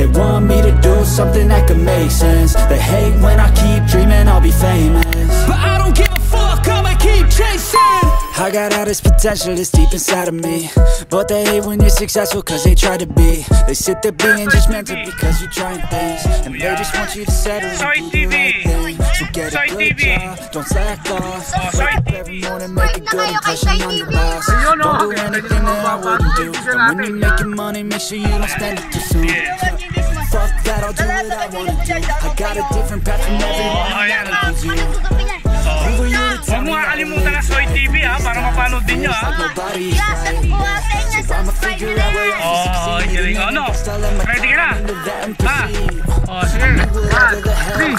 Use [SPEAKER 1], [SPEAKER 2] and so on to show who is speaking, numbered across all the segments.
[SPEAKER 1] They want me to do something that could make sense. They hate when I keep dreaming I'll be famous, but I don't give a fuck, I'ma keep chasing. I got all this potential that's deep inside of me, but they hate when you're successful cause they try to be. They sit there being judgmental because you're trying things, and they just want you to settle and do the right thing. So get a good job, don't slack off. Wake up every morning, make a good impression on your boss. Don't do anything that I wouldn't do, and when you're making money, make sure you don't spend it too soon. Fuck that, I'll do what I wanna do. I got a different path from everyone, and that includes you.
[SPEAKER 2] Huwag mo kakalimutan na Soy TV ha, para mapanood din nyo ha. Galing. Ano? Ready ka na? Ha? Sige. 3.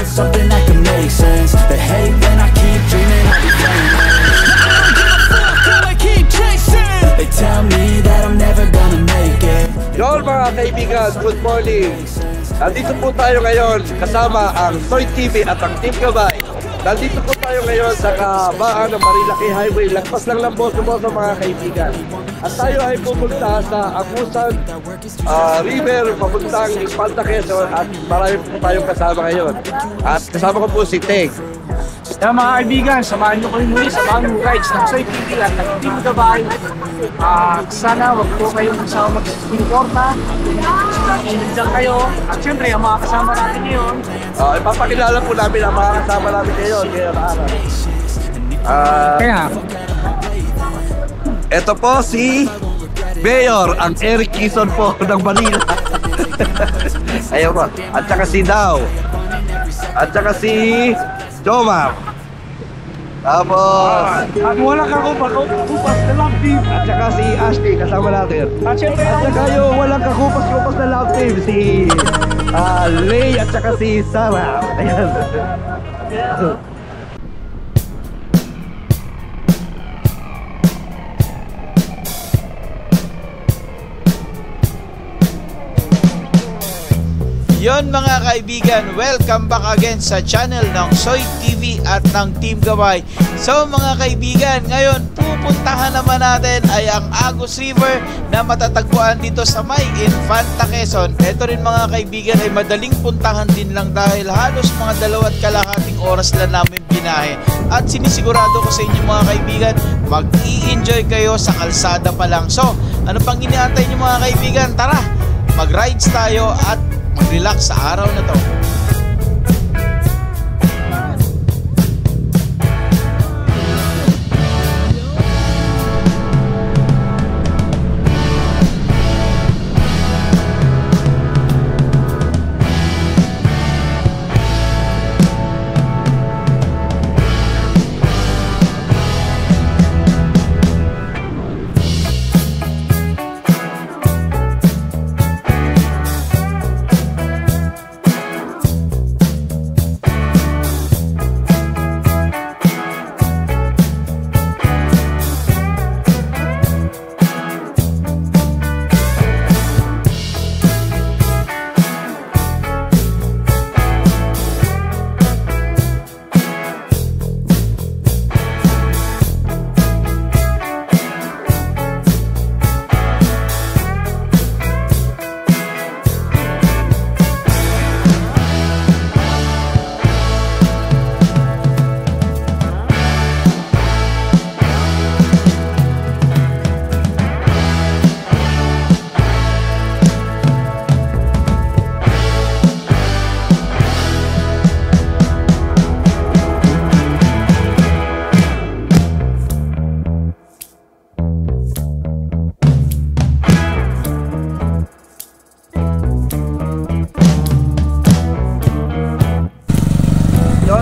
[SPEAKER 1] Something that can make sense. They hate when I keep dreaming I'll be famous. I don't give a fuck, I'ma keep chasing. They tell me that I'm never gonna make it.
[SPEAKER 3] Yon mga kaibigan, good morning. Nandito po tayo ngayon kasama ang Soy TV at ang Team Gabay. Nandito po tayo ngayon sa kabaan ng Marilaki Highway. Lagpas lang ng Boso-Boso mga kaibigan. At tayo ay pupunta sa Agusan River, papuntang Infanta Quezon. At marami po tayong kasama ngayon. At kasama ko po si Teng.
[SPEAKER 2] Kaya mga kaibigan, samahan nyo kami muli sa bagong rides ng Soy TV at ng Team Gabay. Sana wag po kayong magsama mag-importa. Diyan kayo. At syempre, ang mga kasama natin ngayon.
[SPEAKER 3] Ipapakilala po namin ang mga kasama natin ngayon. Ito po si Mayor, ang Eric Quezon po ng Manila. Ayaw po. At saka si Dao. At saka si Jomar. Tapos
[SPEAKER 2] Walang kakupas na love team.
[SPEAKER 3] at saka si Ashley kasama natin.
[SPEAKER 2] At syempre,
[SPEAKER 3] At saka yung walang kakupas na love team, si Lay at saka si Sarah. Ayan.
[SPEAKER 4] Yon mga kaibigan, welcome back again sa channel ng Soy TV at ng Team Gabay. So mga kaibigan, ngayon pupuntahan naman natin ay ang Agus River na matatagpuan dito sa may Infanta Quezon. Ito rin mga kaibigan ay madaling puntahan din lang dahil halos mga 2.5 oras lang namin binahe. At sinisigurado ko sa inyo mga kaibigan, mag-i-enjoy kayo sa kalsada pa lang. So ano pang iniantay nyo mga kaibigan? Tara, mag-rides tayo at relax sa araw na to.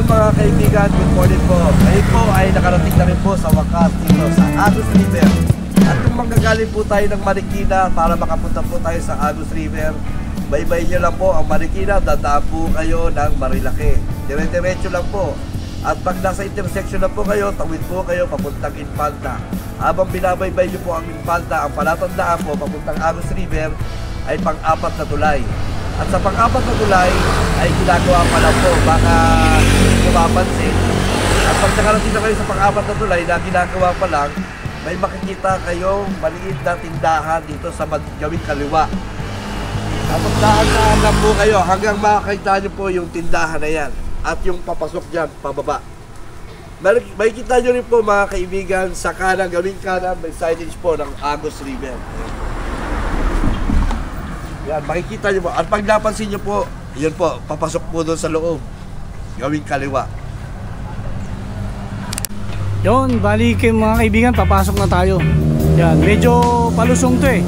[SPEAKER 3] Mga kaibigan, good morning po. Ngayon po ay nakarating na rin po sa wakas dito sa Agus River. At kung manggagaling po tayo ng Marikina para makapunta po tayo sa Agus River, baybay nyo lang po ang Marikina, dadaan po kayo ng Marilaki. Dire-diretso lang po. At pag nasa intersection na po kayo, tawid po kayo papuntang Infanta. Habang binabaybay nyo po ang Infanta, ang palatandaan po papuntang Agus River ay pang-apat na tulay. At sa pang-apat na tulay ay ginagawa pa lang po, baka hindi ko mapansin. At pag nakarating na kayo sa pang-apat na tulay na ginagawa pa lang, may makikita kayong maliit na tindahan dito sa gawing kaliwa. Tapos daan lang po kayo hanggang makakita nyo po yung tindahan na yan. At yung papasok dyan, pababa. Makikita nyo rin po mga kaibigan, sa kanan, gawing kanan, may signage po ng Agus River. Yan, makikita nyo po. At pag napansin nyo po, yun po, papasok po doon sa loob. Gawing kaliwa.
[SPEAKER 2] Yun, bali kayo mga kaibigan, papasok na tayo. Yan, medyo palusong to eh.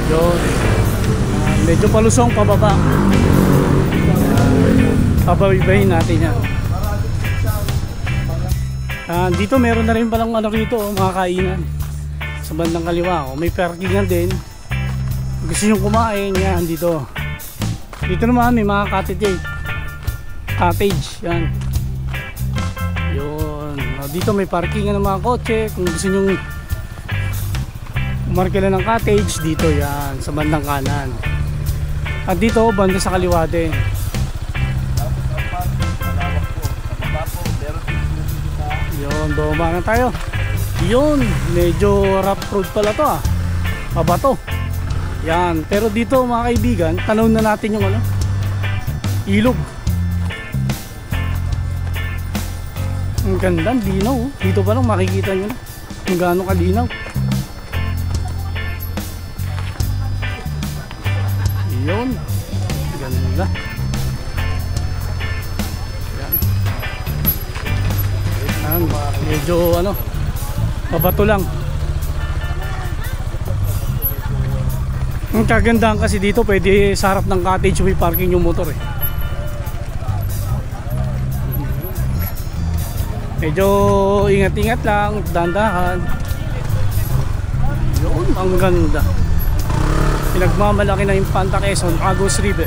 [SPEAKER 2] Yun, medyo palusong pababa. Pababibahin natin yan. Dito meron na rin palang ano rito, mga kainan. Sa bandang kaliwa, may parkingan din. Gusto nyo kumain, yan dito. Dito naman may mga cottage, yan. Yun. Dito may parkingan ng mga kotse. Kung gusto nyo umarkila ng cottage, dito yan, sa bandang kanan. At dito, banda sa kaliwa din. Yun, bumaba na tayo. Yun, medyo rough road pala to ah. Mabato. Yan, pero dito mga kaibigan, tanaw na natin yung ano, ilog. Ang ganda, linaw. Dito pa lang makikita nyo na kung gaano kalinaw. Yun, ganda. Yan. Yan, medyo ano, mabato lang. Ang kagandahan kasi dito, pwede sa harap ng cottage may parking yung motor eh. Medyo ingat-ingat lang, dandahan. Yun, ang ganda. Pinagmamalaki na yung Panta Quezon, Agus River.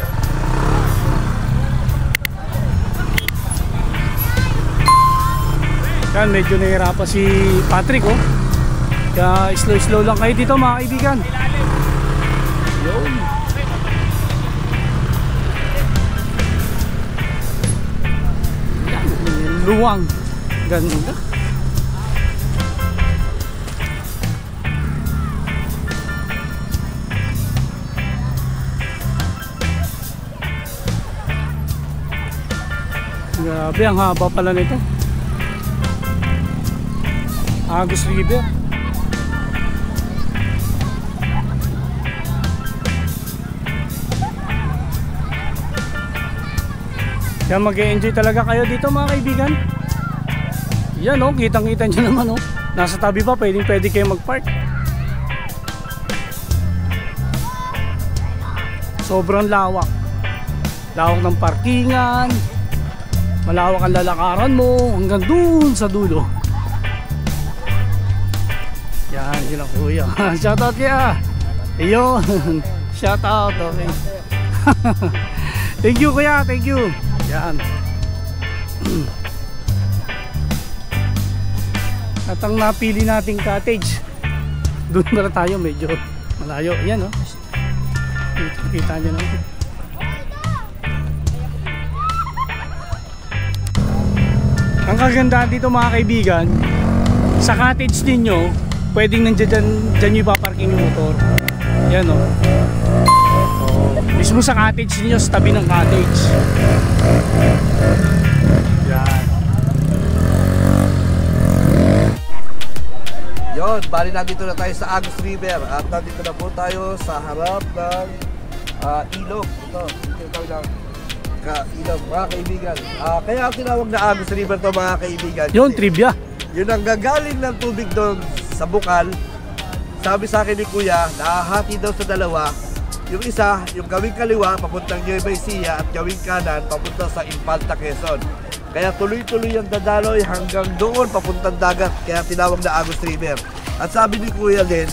[SPEAKER 2] Yan, medyo nahihirapan si Patrick oh. Kaya slow-slow lang kayo dito mga kaibigan. Yun. Yan, luwang. Ganda. Grabe, ang haba pala nito. Agus River. Kaya mag-e-enjoy talaga kayo dito mga kaibigan. Yan o, kitang-kita nyo naman o. Nasa tabi pa, pwede kayo mag-park. Sobrang lawak. Lawak ng parkingan. Malawak ang lalakaran mo hanggang dun sa dulo. Yan, yun ang kuya. Shoutout kaya. Ayun. Shoutout. Okay. Thank you kuya, thank you. Yan. At ang napili nating cottage, doon pala tayo, medyo malayo. Yan o. Kita nyo naman. Ang kagandahan dito mga kaibigan, sa cottage ninyo, pwedeng nandiyan dyan yung ipaparking yung motor. Yan o. Mismo sa cottage ninyo, sa tabi ng cottage. Yan.
[SPEAKER 3] Yon, bali nandito na tayo sa Agus River at nandito na po tayo sa harap ng ilog. Ito lang ilog mga kaibigan. Kaya tinawag na Agus River to mga kaibigan.
[SPEAKER 2] Yun, trivia.
[SPEAKER 3] Yun ang gagaling ng tubig doon sa bukal. Sabi sa akin ni Kuya, nahahati daw sa dalawa. Yung isa, yung gawing kaliwa, papuntang Nueva Ecija at gawing kanan, papunta sa Infanta Quezon. Kaya tuloy-tuloy ang dadaloy hanggang doon, papuntang dagat. Kaya tinawag na Agus River. At sabi ni Kuya din,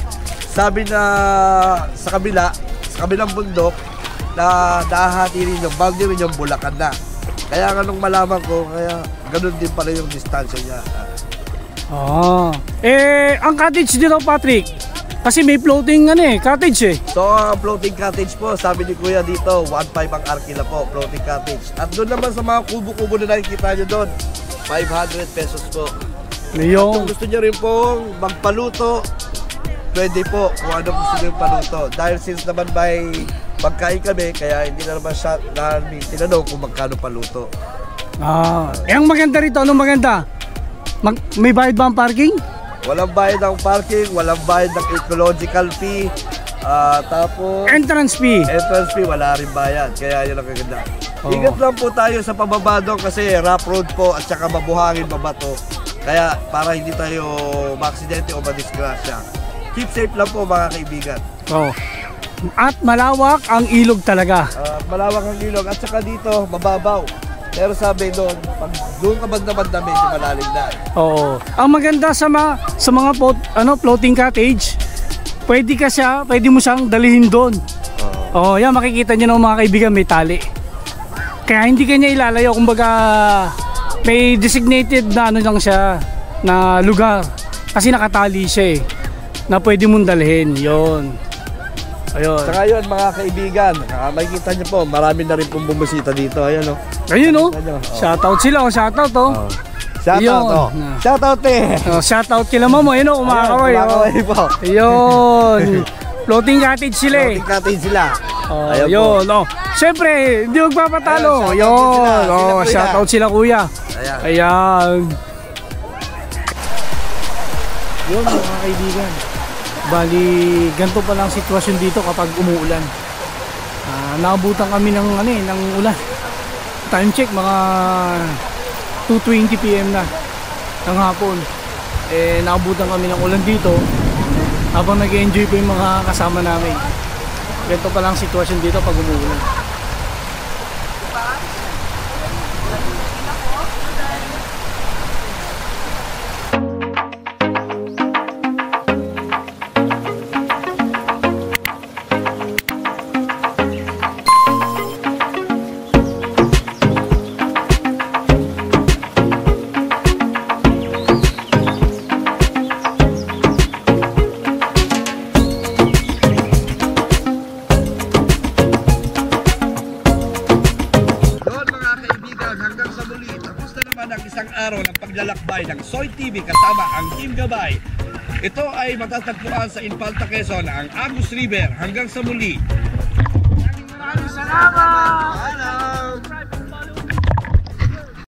[SPEAKER 3] sabi na sa kabilang bundok, na nahahati rin yung boundary yung Bulacan na. Kaya nga nung malaman ko, kaya ganun din pala yung distansya niya.
[SPEAKER 2] Ang cottage dito Patrick, Kasi may floating cottage eh.
[SPEAKER 3] So, ang floating cottage po, sabi ni Kuya dito, 1.5 ang arkila po, floating cottage. At doon naman sa mga kubo-kubo na nakikita nyo doon, 500 pesos po. Kung
[SPEAKER 2] Yung
[SPEAKER 3] gusto nyo rin pong magpaluto, pwede po kung ano gusto nyo paluto. Dahil since naman by pagkain kami, kaya hindi na naman siya namin tinanong kung magkano paluto.
[SPEAKER 2] ang maganda rito, anong maganda? May bayad ba ang parking?
[SPEAKER 3] Walang bayad ng parking, walang bayad ng ecological fee, tapos
[SPEAKER 2] Entrance fee.
[SPEAKER 3] entrance fee, wala rin bayad. Kaya yun ang kaganda.
[SPEAKER 2] Oo.
[SPEAKER 3] Ingat lang po tayo sa pababa doon kasi rough road po at saka mabuhangin, mabato. Kaya para hindi tayo maaksidente o madisgrasya. Keep safe lang po mga kaibigan.
[SPEAKER 2] Oh. At malawak ang ilog talaga.
[SPEAKER 3] Malawak ang ilog at saka dito mababaw. Pero sabi doon, pag doon ka banda-banda medyo malalim na.
[SPEAKER 2] Oo. Ang maganda sa mga floating cottage, pwede mo siyang dalhin doon. Oo, yan makikita niyo ng mga kaibigan may tali. Kaya hindi kanya ilalayo, kumbaga may designated na lang siya na lugar. Kasi nakatali siya na pwede mong dalhin. 'Yon. Ayun.
[SPEAKER 3] Saka yun mga kaibigan, makikita niyo po, marami na rin pong bumisita dito. Ayun o.
[SPEAKER 2] Ayun Shoutout sila, shoutout
[SPEAKER 3] Shoutout
[SPEAKER 2] Yun.
[SPEAKER 3] Shoutout
[SPEAKER 2] shoutout kila Mamo, kumakaway.
[SPEAKER 3] Kumakaway po.
[SPEAKER 2] Ayun. Floating cottage sila
[SPEAKER 3] Floating cottage sila. Ayun po.
[SPEAKER 2] Yun, Siyempre, hindi magpapatalo.
[SPEAKER 3] Ayun,
[SPEAKER 2] Shoutout sila kuya. Ayan. Yun mga kaibigan. Bali, ganito pa lang sitwasyon dito kapag umuulan. Naabutan kami ng ulan. Time check, mga 2:20 PM na ng hapon. Naabutan kami ng ulan dito habang nag-enjoy po yung mga kasama namin. Ganito pa lang sitwasyon dito pag umuulan.
[SPEAKER 3] Araw ng paglalakbay ng Soy TV kasama ang Team Gabay. Ito ay matatagpuan sa Infanta, Quezon, ang Agus River. Hanggang sa muli.
[SPEAKER 2] Maraming salamat!
[SPEAKER 3] Hello!